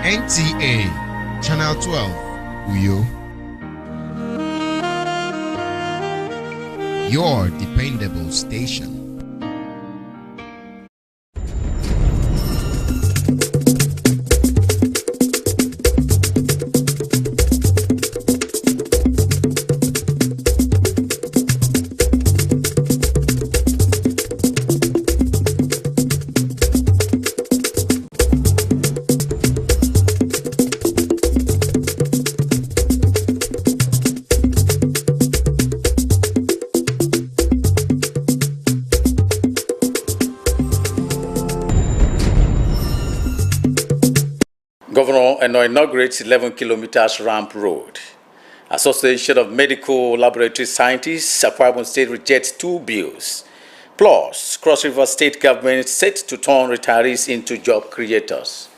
NTA, Channel 12, Uyo. Your dependable station. Governor Eno inaugurates 11 kilometers ramp road. Association of Medical Laboratory Scientists, Akwa Ibom State rejects 2 bills. Plus, Cross River State government set to turn retirees into job creators.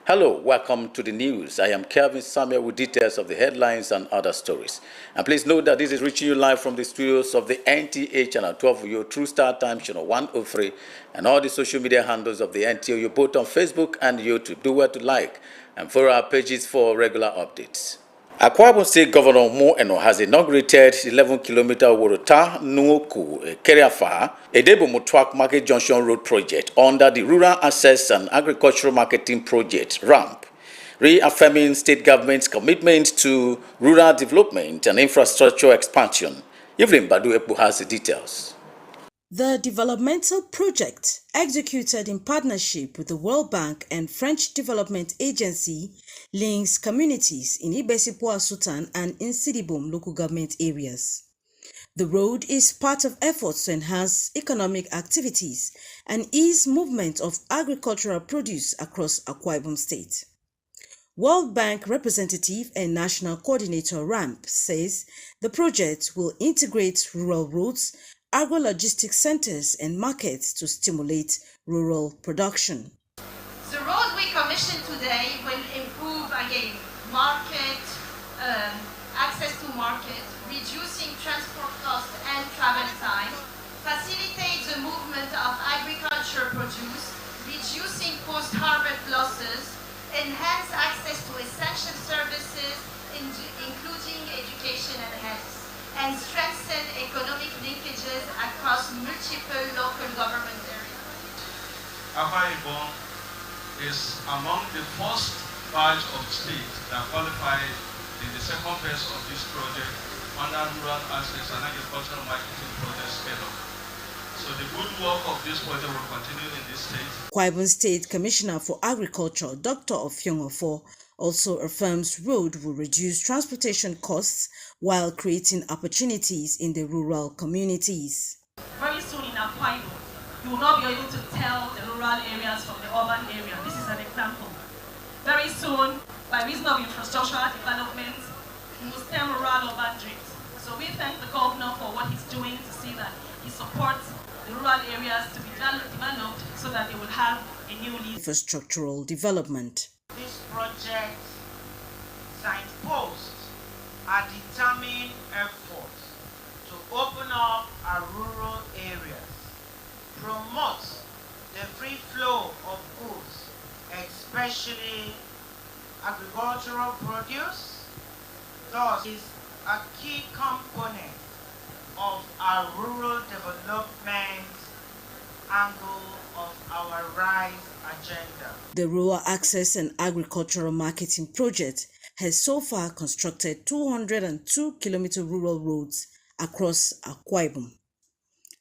Hello, welcome to the news. I am Kelvin Samuel with details of the headlines and other stories. And please note that this is reaching you live from the studios of the NTA Channel 12 Uyo, True Star Time Channel 103, and all the social media handles of the NTA Uyo, both on Facebook and YouTube. Do well to like and follow our pages for regular updates. Akwa Ibom State Governor Mo Eno has inaugurated 11-kilometer Worota Nuoku Keriafa Edebo Mutwak Market Junction Road project under the Rural Access and Agricultural Marketing Project (RAMP), reaffirming state government's commitment to rural development and infrastructure expansion. Evelyn Badu Epu has the details. The developmental project, executed in partnership with the World Bank and French Development Agency, links communities in Ibesipwa Sultan and Insidibom local government areas. The road is part of efforts to enhance economic activities and ease movement of agricultural produce across Akwa Ibom State. World Bank representative and national coordinator RAMP says the project will integrate rural roads, agro-logistics centers and markets to stimulate rural production. The road we commissioned today will improve again access to market, reducing transport costs and travel time, facilitate the movement of agriculture produce, reducing post-harvest losses, enhance access to essential services including education and health, and strengthen economic linkages across multiple local government areas. Akwa Ibom is among the first batch of states that qualified in the second phase of this project under Rural Access and Agricultural Marketing Project Scale-up. So the good work of this project will continue in this state. Akwa Ibom State Commissioner for Agriculture, Dr. Offiong Ofo, also affirms road will reduce transportation costs while creating opportunities in the rural communities. Very soon in Akwa Ibom, you will not be able to tell the rural areas from the urban area. This is an example. Very soon, by reason of infrastructural development, we will stem rural-urban drift. So we thank the governor for what he's doing to see that he supports the rural areas to be developed so that they will have a new infrastructural development. This project signposts a determined effort to open up our rural areas, promote the free flow of goods, especially agricultural produce, thus is a key component of our rural development angle of our RISE agenda. The Rural Access and Agricultural Marketing Project has so far constructed 202-kilometer rural roads across Akwa Ibom.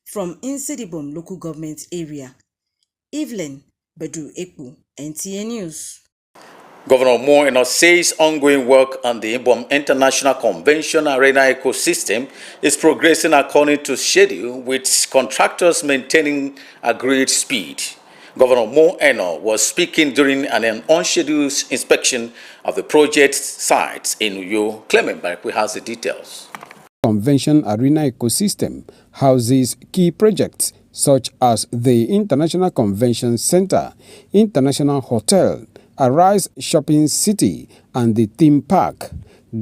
From Insidibom local government area, Evelyn Badu Epu, NTA News. Governor Mo Eno says ongoing work on the Ibom International Convention Arena ecosystem is progressing according to schedule, with contractors maintaining agreed speed. Governor Mo Eno was speaking during an unscheduled inspection of the project sites in Uyo. Clement Barikwe has the details. Convention Arena ecosystem houses key projects such as the International Convention Center, International Hotel, Arise Shopping City, and the theme park.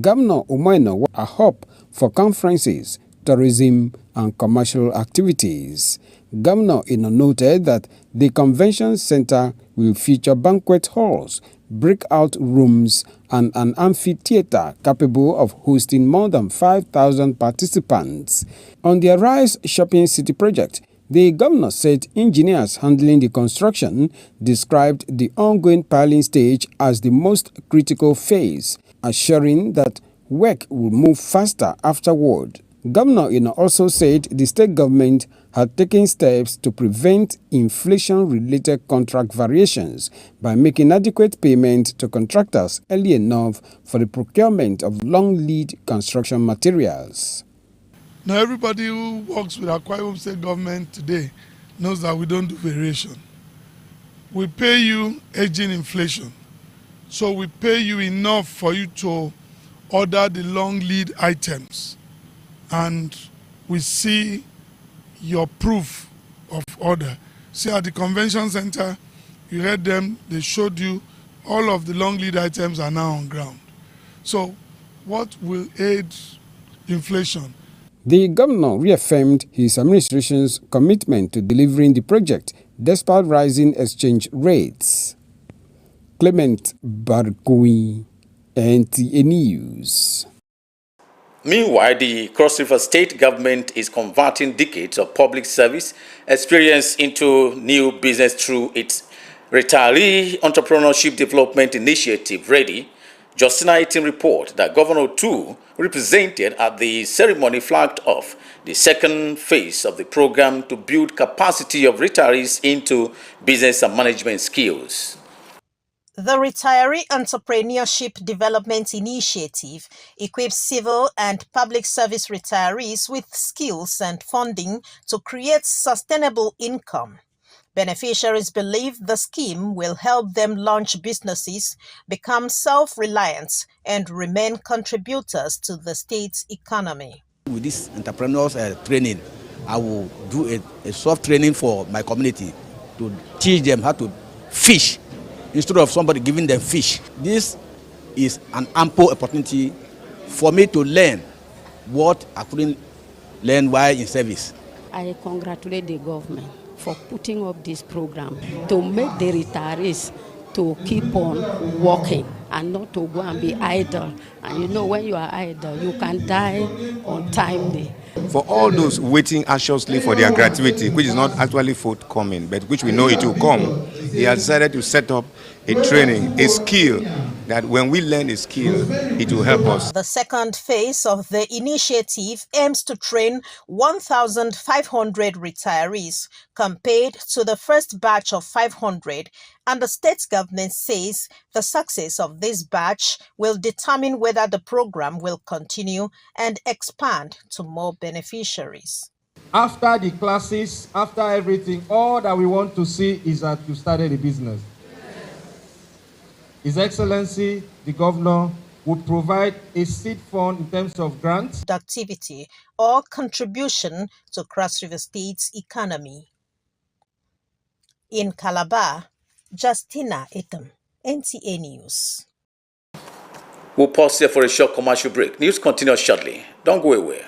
Governor Mo Eno was a hub for conferences, tourism, and commercial activities. Governor Eno noted that the convention center will feature banquet halls, breakout rooms, and an amphitheater capable of hosting more than 5,000 participants. On the Arise Shopping City project, the governor said engineers handling the construction described the ongoing piling stage as the most critical phase, assuring that work will move faster afterward. Governor Ino also said the state government had taken steps to prevent inflation-related contract variations by making adequate payment to contractors early enough for the procurement of long-lead construction materials. Now, everybody who works with Akwa Ibom State government today knows that we don't do variation. We pay you aging inflation. So we pay you enough for you to order the long lead items. And we see your proof of order. See, at the convention center, you read them, they showed you all of the long lead items are now on ground. So what will aid inflation? The governor reaffirmed his administration's commitment to delivering the project despite rising exchange rates. Clement Barkui, NTA News. Meanwhile, the Cross River State government is converting decades of public service experience into new business through its Retiree Entrepreneurship Development Initiative, READY. Justina Itin report that Governor Tu represented at the ceremony flagged off the second phase of the program to build capacity of retirees into business and management skills. The Retiree Entrepreneurship Development Initiative equips civil and public service retirees with skills and funding to create sustainable income. Beneficiaries believe the scheme will help them launch businesses, become self-reliant, and remain contributors to the state's economy. With this entrepreneurs training, I will do a soft training for my community to teach them how to fish instead of somebody giving them fish. This is an ample opportunity for me to learn what I couldn't learn while in service. I congratulate the government for putting up this program to make the retirees to keep on working and not to go and be idle. And you know, when you are idle, you can die untimely. For all those waiting anxiously for their gratuity, which is not actually forthcoming, but which we know it will come, he has decided to set up a training, a skill, that when we learn a skill, it will help us. The second phase of the initiative aims to train 1,500 retirees compared to the first batch of 500, and the state government says the success of this batch will determine whether the program will continue and expand to more beneficiaries. After the classes, after everything, all that we want to see is that you started a business. His Excellency, the Governor, would provide a seed fund in terms of grants, activity, or contribution to Cross River State's economy. In Calabar, Justina Itin, NTA News. We'll pause here for a short commercial break. News continues shortly. Don't go away.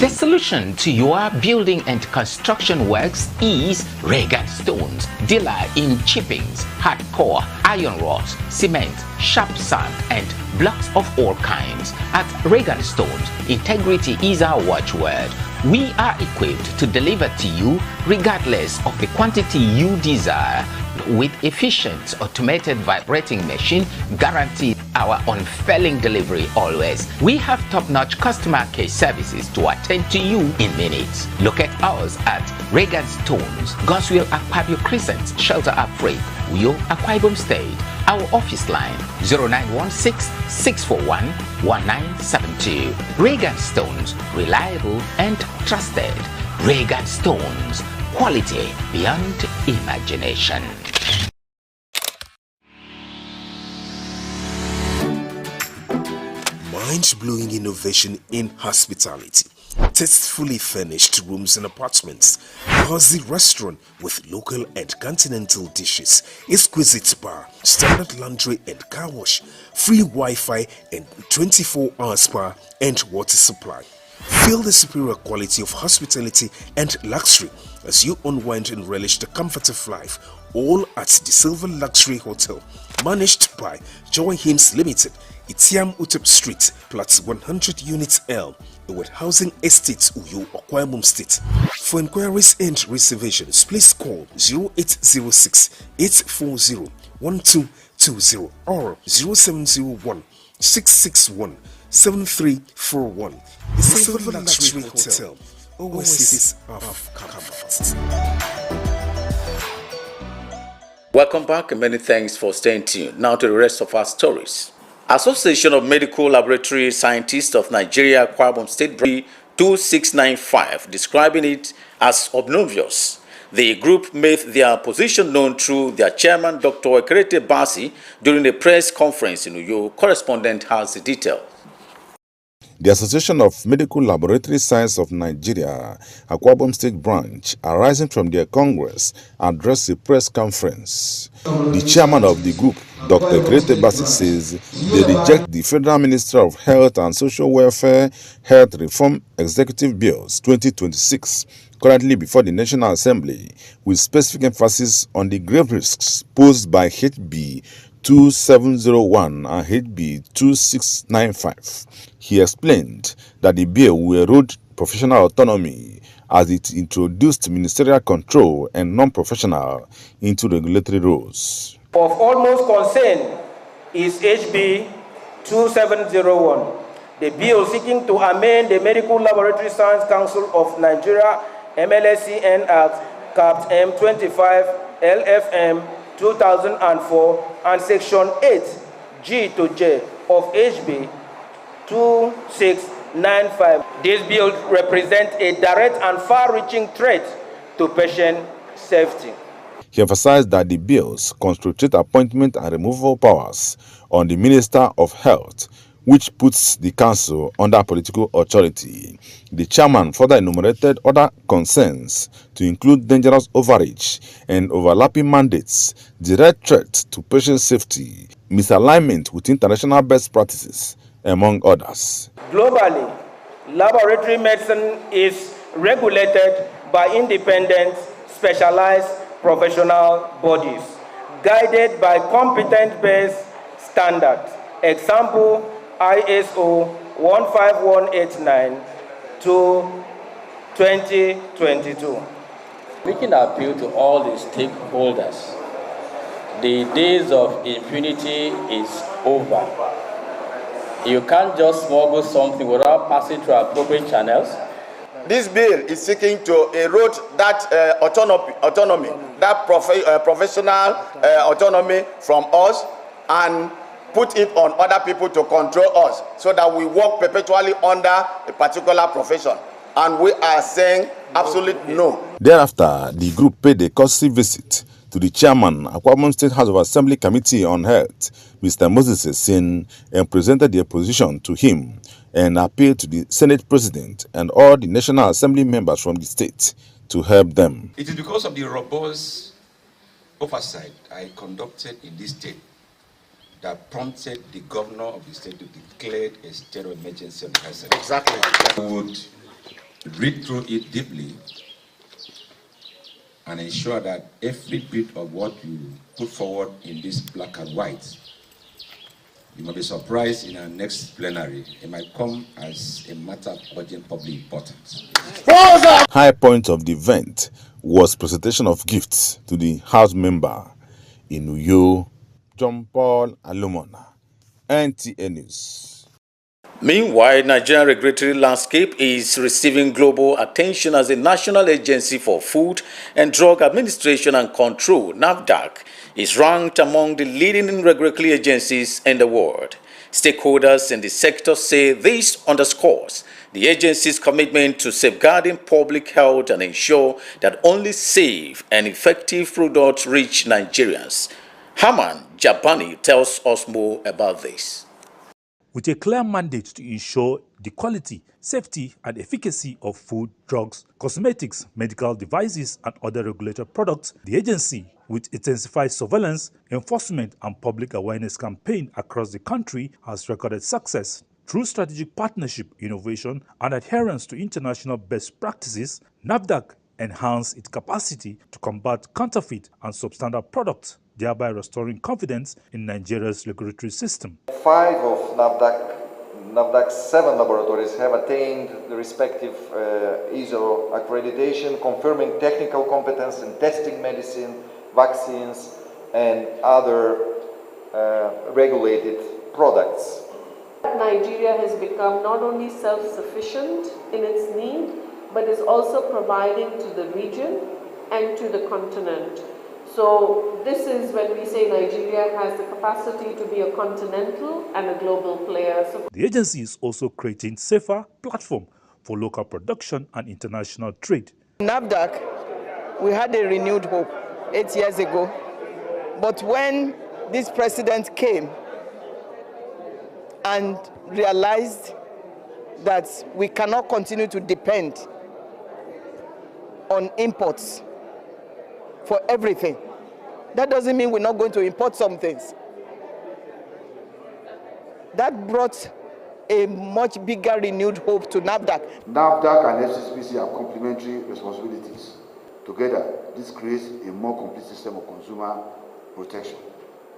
The solution to your building and construction works is Regan Stones, dealer in chippings, hardcore, iron rods, cement, sharp sand, and blocks of all kinds. At Regan Stones, integrity is our watchword. We are equipped to deliver to you regardless of the quantity you desire. With efficient automated vibrating machine, guarantee our unfailing delivery always. We have top-notch customer care services to attend to you in minutes. Locate us at Regan Stones, Goswell Akpabio Crescent, Shelter Upgrade, Uyo, Akwa Ibom State. Our office line 0916-641-1972. Regan Stones, reliable and trusted. Regan Stones, quality beyond imagination. Mind-blowing innovation in hospitality. Tastefully furnished rooms and apartments, cozy restaurant with local and continental dishes, exquisite bar, standard laundry and car wash, free Wi-Fi and 24-hour spa and water supply. Feel the superior quality of hospitality and luxury as you unwind and relish the comfort of life, all at the Silver Luxury Hotel, managed by Joy Hymns Limited, Itiam Utep Street, Plot 100 Units L, with Housing Estates, Uyo, Okwamum State. For inquiries and reservations, please call 0806 840 1220 or 0701 661 7341. The Silver Luxury Hotel, oasis of comfort. Welcome back and many thanks for staying tuned. Now to the rest of our stories. Association of Medical Laboratory Scientists of Nigeria, Akwa Ibom State, 2695, describing it as obnoxious. The group made their position known through their chairman, Dr. Ekerete Basi, during a press conference in Uyo. Correspondent has the details. The Association of Medical Laboratory Science of Nigeria, Akwa Ibom State branch, arising from their Congress, addressed a press conference. The chairman of the group, Dr. Ekerete Basi, says they reject the Federal Ministry of Health and Social Welfare Health Reform Executive Bills 2026, currently before the National Assembly, with specific emphasis on the grave risks posed by HB 2701 and HB 2695. He explained that the bill will erode professional autonomy as it introduced ministerial control and non-professional into regulatory roles. Of almost concern is HB 2701, the bill seeking to amend the Medical Laboratory Science Council of Nigeria MLSCN Act Capt M 25 LFM 2004 and Section 8 G to J of HB 2695. This bill represents a direct and far-reaching threat to patient safety. He emphasized that the bills concentrate appointment and removal powers on the Minister of Health, which puts the council under political authority. The chairman further enumerated other concerns to include dangerous overreach and overlapping mandates, direct threat to patient safety, misalignment with international best practices, among others. Globally, laboratory medicine is regulated by independent, specialized professional bodies, guided by competent-based standards. Example, ISO 15189 to 2022. Making an appeal to all the stakeholders. The days of impunity is over. You can't just smuggle something without passing through appropriate channels. This bill is seeking to erode that autonomy, that professional autonomy from us, and put it on other people to control us, so that we work perpetually under a particular profession. And we are saying absolutely no. Thereafter, the group paid a courtesy visit to the chairman, Akwa Ibom State House of Assembly Committee on Health, Mr. Moses Essin, and presented their position to him and appealed to the Senate President and all the National Assembly members from the state to help them. It is because of the robust oversight I conducted in this state that prompted the governor of the state to declare a state of emergency on health. Exactly. I would read through it deeply and ensure that every bit of what you put forward in this black and white, you might be surprised in our next plenary. It might come as a matter of urgent public importance. High point of the event was presentation of gifts to the House member in Uyo, John Paul Alumona, NTA News. Meanwhile, Nigerian regulatory landscape is receiving global attention as the National Agency for Food and Drug Administration and Control, NAFDAC, is ranked among the leading regulatory agencies in the world. Stakeholders in the sector say this underscores the agency's commitment to safeguarding public health and ensure that only safe and effective products reach Nigerians. Haman Jabani tells us more about this. With a clear mandate to ensure the quality, safety, and efficacy of food, drugs, cosmetics, medical devices, and other regulated products, the agency, with intensified surveillance, enforcement, and public awareness campaign across the country, has recorded success Through strategic partnership, innovation, and adherence to international best practices, NAFDAC enhanced its capacity to combat counterfeit and substandard products, thereby restoring confidence in Nigeria's regulatory system. 5 of NAFDAC's 7 laboratories have attained the respective ISO accreditation, confirming technical competence in testing medicine, vaccines, and other regulated products. Nigeria has become not only self-sufficient in its need, but is also providing to the region and to the continent. So this is when we say Nigeria has the capacity to be a continental and a global player. The agency is also creating safer platform for local production and international trade. NAFDAC, we had a renewed hope 8 years ago, but when this president came and realized that we cannot continue to depend on imports for everything. That doesn't mean we're not going to import some things. That brought a much bigger renewed hope to NAFDAC. NAFDAC and FCCPC have complementary responsibilities. Together, this creates a more complete system of consumer protection,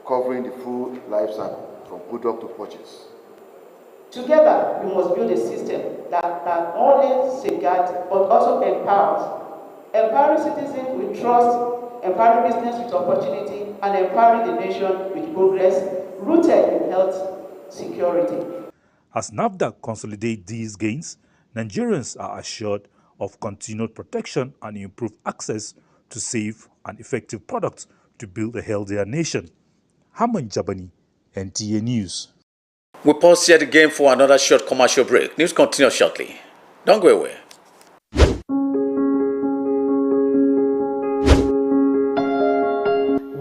covering the full life cycle from product to purchase. Together, we must build a system that not only safeguards but also empowers. Empowering citizens with trust, empowering business with opportunity, and empowering the nation with progress rooted in health security. As NAFDAC consolidates these gains, Nigerians are assured of continued protection and improved access to safe and effective products to build a healthier nation. Haman Jabani, NTA News. We pause here again for another short commercial break. News continues shortly. Don't go away.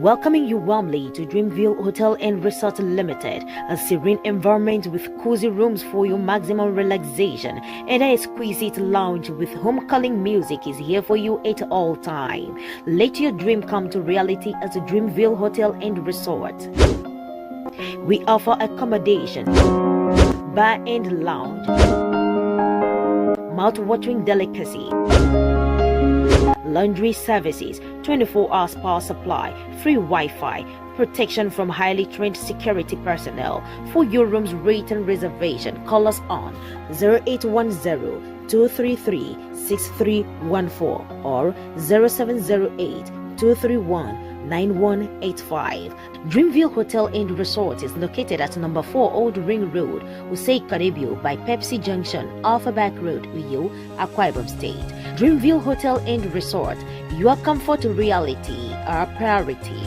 Welcoming you warmly to Dreamville Hotel and Resort Limited, a serene environment with cozy rooms for your maximum relaxation, and an exquisite lounge with home-calling music is here for you at all time. Let your dream come to reality at Dreamville Hotel and Resort. We offer accommodation, bar and lounge, mouth-watering delicacy, laundry services, 24-hour power supply, free Wi-Fi, protection from highly trained security personnel. For your room's rate and reservation, call us on 0810-233-6314 or 0708-231-9185. Dreamville Hotel and Resort is located at number 4 Old Ring Road, Usei Karibio by Pepsi Junction, Alpha Back Road, Uyo, Akwa Ibom State. Dreamville Hotel and Resort, your comfort reality, our priority.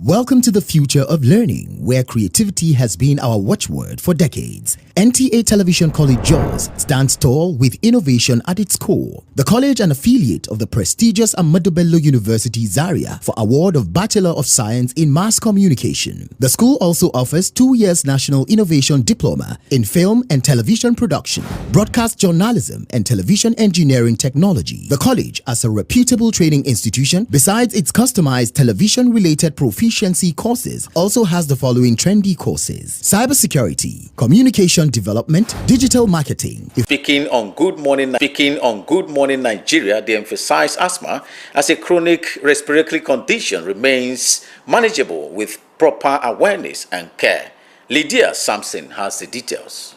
Welcome to the future of learning, where creativity has been our watchword for decades. NTA Television College Jos stands tall with innovation at its core. The college, an affiliate of the prestigious Ahmadu Bello University Zaria, for award of Bachelor of Science in Mass Communication. The school also offers 2 years National Innovation Diploma in Film and Television Production, Broadcast Journalism and Television Engineering Technology. The college, as a reputable training institution, besides its customized television-related proficiency courses, also has the following trendy courses: cybersecurity, communication development, digital marketing. Speaking on Good Morning Nigeria, they emphasize asthma as a chronic respiratory condition remains manageable with proper awareness and care. Lydia Sampson has the details.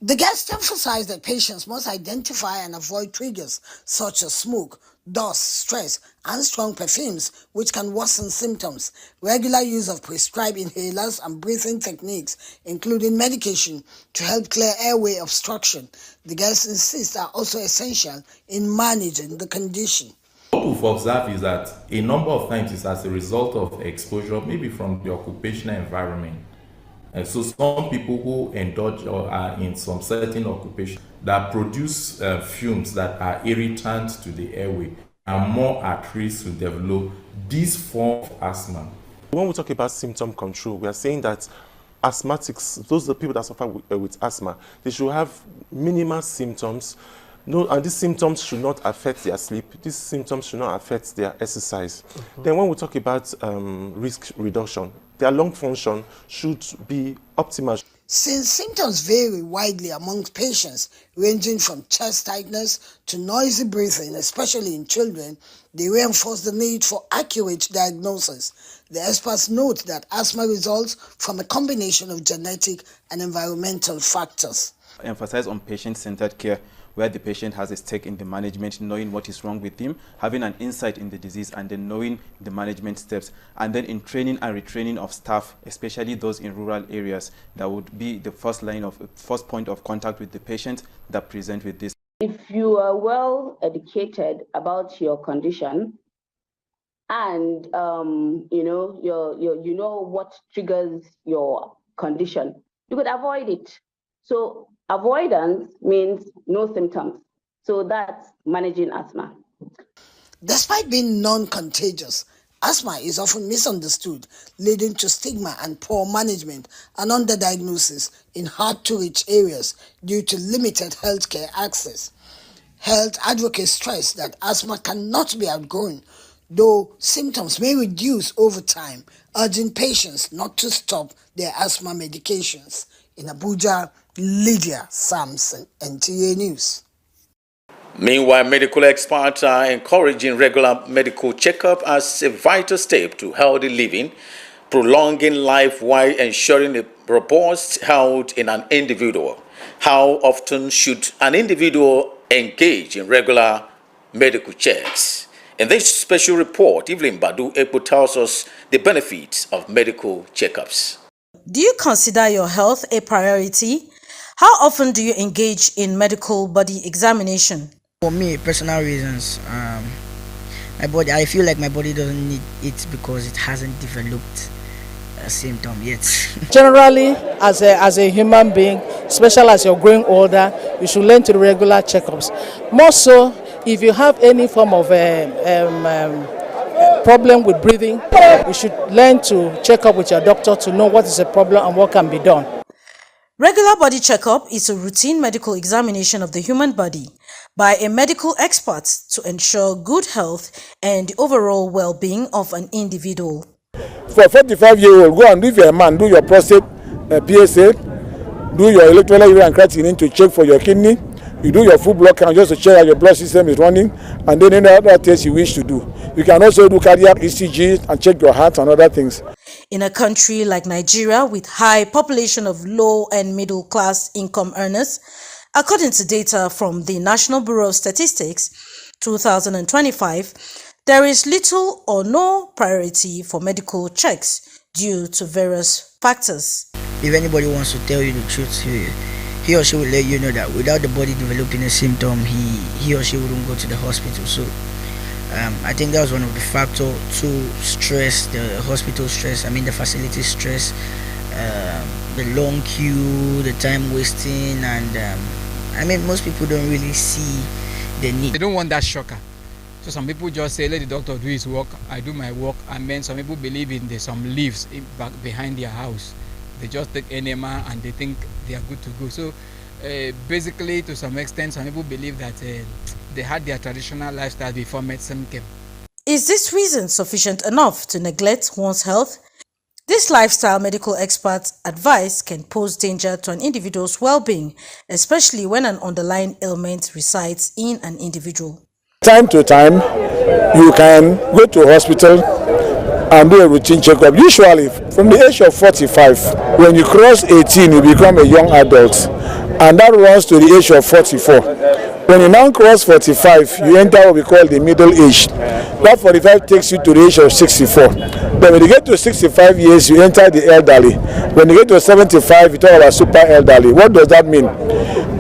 The guest emphasized that patients must identify and avoid triggers such as smoke, dust, stress, and strong perfumes, which can worsen symptoms. Regular use of prescribed inhalers and breathing techniques, including medication, to help clear airway obstruction. The guests insist are also essential in managing the condition. What we've observed is that a number of times it's as a result of exposure, maybe from the occupational environment. And so some people who indulge or are in some certain occupation that produce fumes that are irritant to the airway are more at risk to develop this form of asthma. When we talk about symptom control, we are saying that asthmatics, those are the people that suffer with asthma, they should have minimal symptoms. No, and these symptoms should not affect their sleep. These symptoms should not affect their exercise. Then when we talk about risk reduction, their lung function should be optimal. Since symptoms vary widely among patients, ranging from chest tightness to noisy breathing, especially in children, they reinforce the need for accurate diagnosis. The experts note that asthma results from a combination of genetic and environmental factors. Emphasize on patient-centered care, where the patient has a stake in the management, knowing what is wrong with him, having an insight in the disease, and then knowing the management steps. And then in training and retraining of staff, especially those in rural areas, that would be the first point of contact with the patient that present with this. If you are well educated about your condition, and you know what triggers your condition, you could avoid it. So avoidance means no symptoms. So that's managing asthma. Despite being non-contagious, asthma is often misunderstood, leading to stigma and poor management and underdiagnosis in hard-to-reach areas due to limited healthcare access. Health advocates stress that asthma cannot be outgrown, though symptoms may reduce over time, urging patients not to stop their asthma medications. In Abuja, Lydia Samson, NTA News. Meanwhile, medical experts are encouraging regular medical checkup as a vital step to healthy living, prolonging life while ensuring a robust health in an individual. How often should an individual engage in regular medical checks? In this special report, Evelyn Badu Epo tells us the benefits of medical checkups. Do you consider your health a priority? How often do you engage in medical body examination? For me, personal reasons, my body, I feel like my body doesn't need it because it hasn't developed a symptom yet. Generally, as a human being, especially as you're growing older, you should learn to do regular checkups. More so, if you have any form of problem with breathing, you should learn to check up with your doctor to know what is the problem and what can be done. Regular body checkup is a routine medical examination of the human body by a medical expert to ensure good health and the overall well-being of an individual. For a 45-year-old, go and if you're a man, do your prostate PSA, do your electrolyte urine and creatinine to check for your kidney. You do your full blood count just to check that your blood system is running, and then any other tests you wish to do. You can also do cardiac ECG and check your heart and other things. In a country like Nigeria with high population of low and middle class income earners, according to data from the National Bureau of Statistics 2025, there is little or no priority for medical checks due to various factors. If anybody wants to tell you the truth, he or she will let you know that without the body developing a symptom, he or she wouldn't go to the hospital. So I think that was one of the factors to stress, the hospital stress, the facility stress, the long queue, the time wasting, and most people don't really see the need. They don't want that shocker. So some people just say, let the doctor do his work, I do my work, and then some people believe in there's some leaves back behind their house. They just take enema and they think they are good to go. So basically, to some extent, some people believe that they had their traditional lifestyle before medicine came. Is this reason sufficient enough to neglect one's health? This lifestyle medical expert's advice can pose danger to an individual's well-being, especially when an underlying ailment resides in an individual. Time to time, you can go to a hospital and do a routine checkup. Usually, from the age of 45, when you cross 18, you become a young adult, and that runs to the age of 44. When you now cross 45, you enter what we call the middle age. That 45 takes you to the age of 64. Then when you get to 65 years, you enter the elderly. When you get to 75, you talk about super elderly. What does that mean?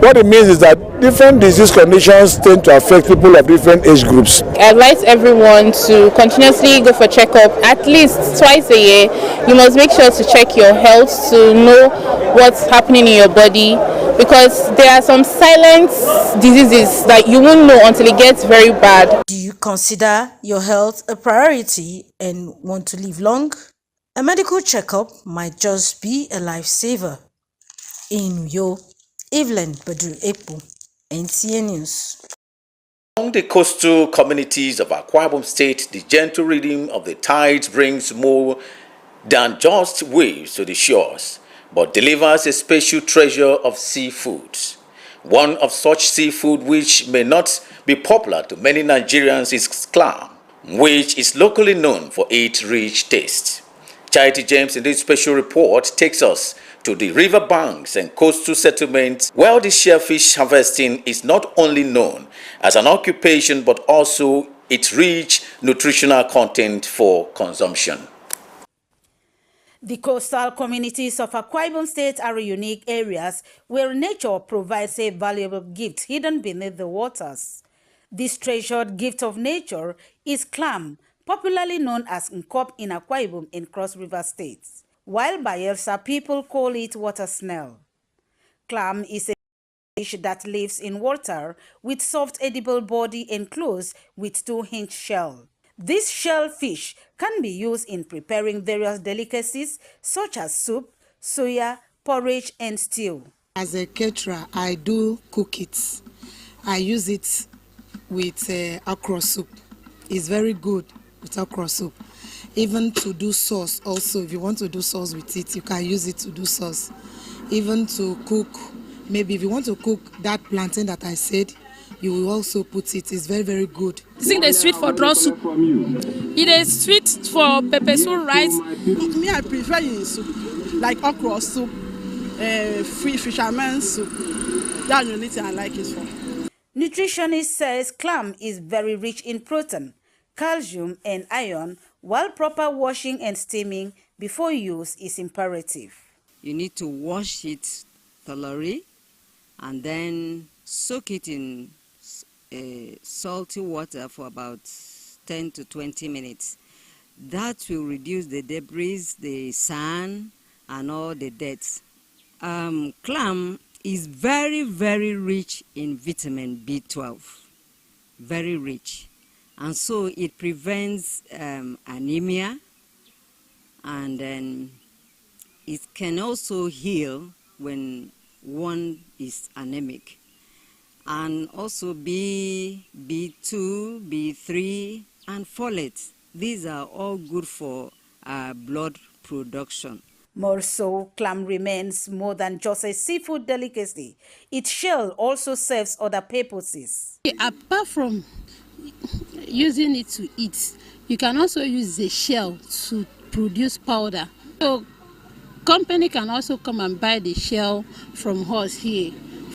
What it means is that different disease conditions tend to affect people of different age groups. I advise everyone to continuously go for checkup at least twice a year. You must make sure to check your health to know what's happening in your body, because there are some silent diseases that you won't know until it gets very bad. Do you consider your health a priority and want to live long? A medical checkup might just be a lifesaver. In Uyo, Evelyn Badu Epo, NTA News. Among the coastal communities of Akwa Ibom State, the gentle rhythm of the tides brings more than just waves to the shores, but delivers a special treasure of seafoods. One of such seafood which may not be popular to many Nigerians is clam, which is locally known for its rich taste. Charity James in this special report takes us to the river banks and coastal settlements where the shellfish harvesting is not only known as an occupation but also its rich nutritional content for consumption. The coastal communities of Akwa Ibom State are unique areas where nature provides a valuable gift hidden beneath the waters. This treasured gift of nature is clam, popularly known as nkop in Akwa Ibom and Cross River states, while Bayelsa people call it water snail. Clam is a fish that lives in water with soft edible body enclosed with 2-inch shell. This shellfish can be used in preparing various delicacies such as soup, suya, porridge, and stew. As a caterer, I do cook it. I use it with okra soup. It's very good with okra soup. Even to do sauce also, if you want to do sauce with it, you can use it to do sauce. Even to cook, maybe if you want to cook that plantain that I said, you will also put it. It's very, very good. I think it's sweet for draw soup. It is sweet for pepper soup, rice. Me, I prefer in soup, like okra soup, fisherman soup. That's the only thing I like it for. Nutritionist says clam is very rich in protein, calcium, and iron, while proper washing and steaming before use is imperative. You need to wash it thoroughly and then soak it in salty water for about 10 to 20 minutes. That will reduce the debris, the sand, and all the dirt. Clam is very, very rich in vitamin B12, very rich. And so it prevents anemia, and then it can also heal when one is anemic. And also B2, B3, and folate. These are all good for blood production. More so, clam remains more than just a seafood delicacy. Its shell also serves other purposes. Apart from using it to eat, you can also use the shell to produce powder. So company can also come and buy the shell from us here.